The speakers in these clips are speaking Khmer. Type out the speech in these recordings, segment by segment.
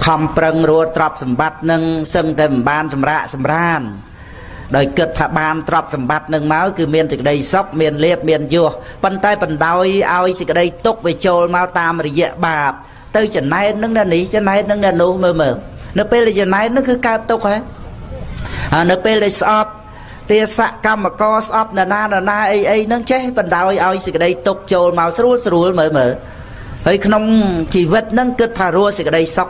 ខំប្រឹងរត់ទ្រព្យសម្បត្តិនឹងសឹងតែមិនបានសម្រាកសម្រានដោយគិតថាបានទ្រព្យសម្បត្តិនឹងមកគឺមានសេចក្តីសុខមានលៀបមានយសប៉ុន្តែបណ្ដោយឲ្យសេចក្តីទុក្ខវាចូលមកតាមរយៈបាបទៅចំណែននឹងអ្នកនេះចំណែននឹងអ្នកនោះមើលនៅពេលដែលចំណែននឹងគឺកើតទុក្ខហើយនៅពេលដែលស្អប់ទេសកម្មករស្អប់ណាអីហ្នឹងចេះបណ្ដោយឲ្យសេចក្តីទុក្ខចូលមកស្រួលមើលហើយក្នុងជីវិតហ្នឹងគិតថារស់សេចក្តីសុខ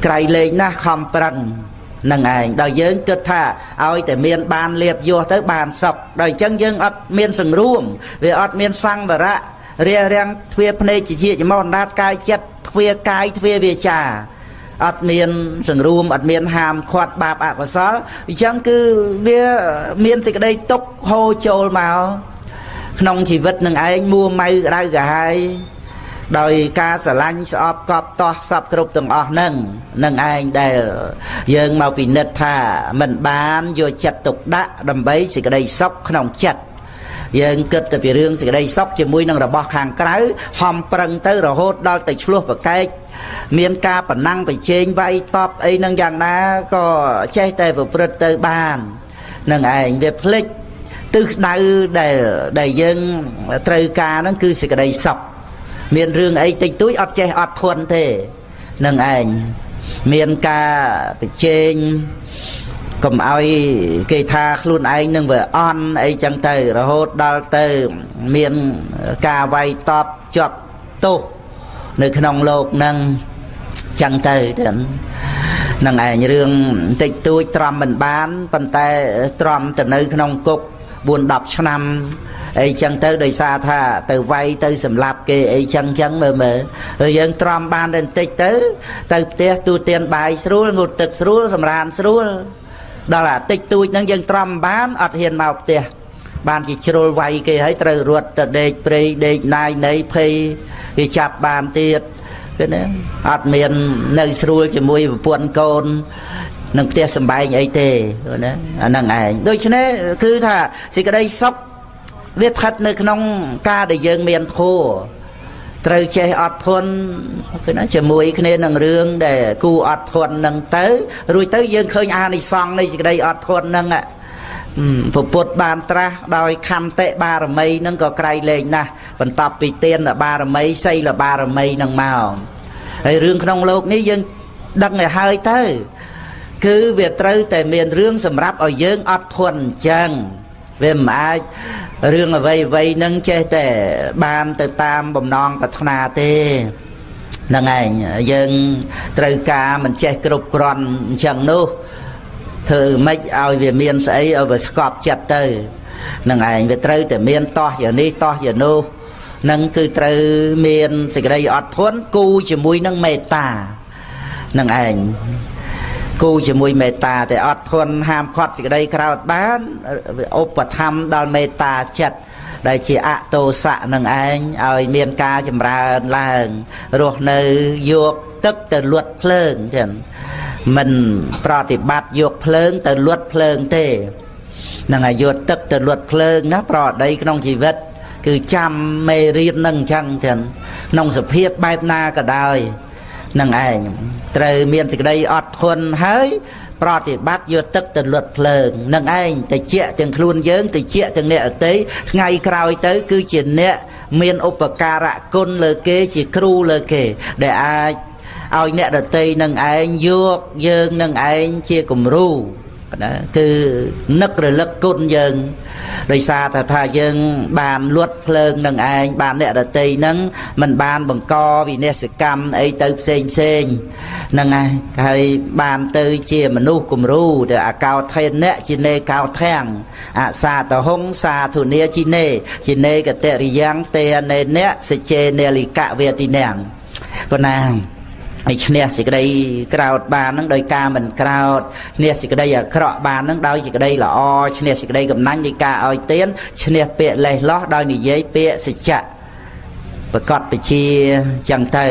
ក្រៃលែងណាស់ខំប្រឹងនឹងឯងដល់យើងគិតថាឲ្យតែមានបានលៀបយសទៅបានសុខដល់អញ្ចឹងយើងអត់មានសង្រួមវាអត់មានសង្វរៈរារាំងទ្វាភ្នែកជាចំអណ្ដាតកាយចិត្តទ្វាកាយទ្វាវាចាអត់មានសង្រួមអត់មានហាមឃាត់បាបអកុសលអញ្ចឹងគឺវាមានសេចក្តីទុក្ខហូរចូលមកក្នុងជីវិតនឹងឯងមួម៉ៅក្តៅក្រហាយដោយការស្រឡាញ់ស្អប់កប់តោះសពគ្រប់ទាំងអស់នឹងឯងដែលយើងមកពិនិត្យថាមិនបានយកចិត្តទុកដាក់ដើម្បីសេចក្តីសុខក្នុងចិត្តយើងគិតទៅពីរឿងសេចក្តីសុខជាមួយនឹងរបស់ខាងក្រៅហំប្រឹងទៅរហូតដល់ទៅឆ្លោះប្រកែកមានការប្រណាំងប្រជែងវាយតប់អីនឹងយ៉ាងណាក៏ចេះតែប្រព្រឹត្តទៅបាននឹងឯងវាភ្លេចទិសដៅដែលយើងត្រូវការហ្នឹងគឺសេចក្តីសុខមានរឿងអីតិចតួចអត់ចេះអត់ធន់ទេនឹងឯងមានការប្រជែងកុំឲ្យគេថាខ្លួនឯងនឹងវាអន់អីចឹងទៅរហូតដល់ទៅមានការវាយតប់ជាប់ទោសនៅក្នុងលោកហ្នឹងចឹងទៅនឹងឯងរឿងតិចតួចទ្រាំមិនបានប៉ុន្តែទ្រាំទៅនៅក្នុងគុក 4-10 ឆ្នាំអីចឹងទៅដោយសារថាទៅវាយទៅសម្លាប់គេអីចឹងមើលហើយយើងទ្រាំបានតែបន្តិចទៅផ្ទះទូទានបាយស្រួលងូតទឹកស្រួលសម្រានស្រួលដល់អាតិចតួចហ្នឹងយើងទ្រាំបានអត់ហ៊ានមកផ្ទះបានជាជ្រុលវាយគេហើយត្រូវរត់ទៅដេកព្រៃដេកណាយណីភ័យគេចាប់បានទៀតគឺណាអត់មាននៅស្រួលជាមួយប្រពន្ធកូននឹងផ្ទះសម្បែងអីទេណាអាហ្នឹងឯងដូច្នេះគឺថាសេចក្តីសុខវាស្ថិតនៅក្នុងការដែលយើងមានធម៌ត្រូវចេះអត់ធន់គឺណាជាមួយគ្នានឹងរឿងដែលគូអត់ធន់នឹងទៅរួចទៅយើងឃើញអានិសង្សនៃសេចក្តីអត់ធន់នឹងពុទ្ធបានត្រាស់ដោយខន្តិបារមីនឹងក៏ក្រៃលែងណាស់បន្ទាប់ពីទានបារមីសីលបារមីនឹងមកហើយរឿងក្នុងលោកនេះយើងដឹងឲ្យហើយទៅគឺវាត្រូវតែមានរឿងសម្រាប់ឲ្យយើងអត់ធន់អញ្ចឹងវាមិនអាចរឿងអ្វីនឹងចេះតែបានទៅតាមបំណងប្រាថ្នាទេហ្នឹងឯងយើងត្រូវការមិនចេះគ្រប់គ្រាន់អញ្ចឹងនោះធ្វើម៉េចឲ្យវាមានស្អីឲ្យវាស្កប់ចិត្តទៅហ្នឹងឯងវាត្រូវតែមានតោះយ៉ាងនេះតោះយ៉ាងនោះនឹងគឺត្រូវមានសេចក្តីអត់ធន់គូជាមួយនឹងមេត្តាហ្នឹងឯងគូជាមួយមេត្តាតែអត់ធន់ហាមឃាត់សេចក្តីក្រោធបានឧបត្ថម្ភដល់មេត្តាចិត្តដែលជាអតោសៈនឹងឯងឲ្យមានការចម្រើនឡើងរស់នៅយកទឹកទៅលត់ភ្លើងចឹងមិនប្រតិបត្តិយកភ្លើងទៅលត់ភ្លើងទេនឹងឲ្យយកទឹកទៅលត់ភ្លើងណាប្រដីក្នុងជីវិតគឺចាំមេរៀននឹងអញ្ចឹងក្នុងសភាពបែបណាក៏ដោយនឹងឯងត្រូវមានសេចក្តីអត់ធន់ហើយប្រតិបត្តិយកទឹកទៅលត់ភ្លើងនឹងឯងតិចទាំងខ្លួនយើងតិចទាំងអ្នកអតីថ្ងៃក្រោយទៅគឺជាអ្នកមានឧបការៈគុណលើគេជាគ្រូលើគេដែលអាចឲ្យអ្នកដតីនឹងឯងយកយើងនឹងឯងជាគំរូណាគឺនឹករលឹកគុណយើងដោយសារថាយើងបានលត់ភ្លើងនឹងឯងបានអ្នកដតីនឹងមិនបានបង្កវិនាសកម្មអីទៅផ្សេងហ្នឹងហើយបានទៅជាមនុស្សគំរូទៅអកោថេនៈជានេកោធាំងអសាតហុងសាធុនីជានេកតរិយ៉ាងតេនេនៈសចេនេលិកវេតិនាងប៉ុណ្ណាឲ្យឈ្នះសេចក្តីក្រោធបាននឹងដោយការមិនក្រោធឈ្នះសេចក្តីអាក្រក់បាននឹងដោយសេចក្តីល្អឈ្នះសេចក្តីកំណាញ់ដោយការឲ្យទានឈ្នះពាក្យលេះលោះដោយនិយាយពាក្យសច្ចៈប្រកបពជាចឹងទៅ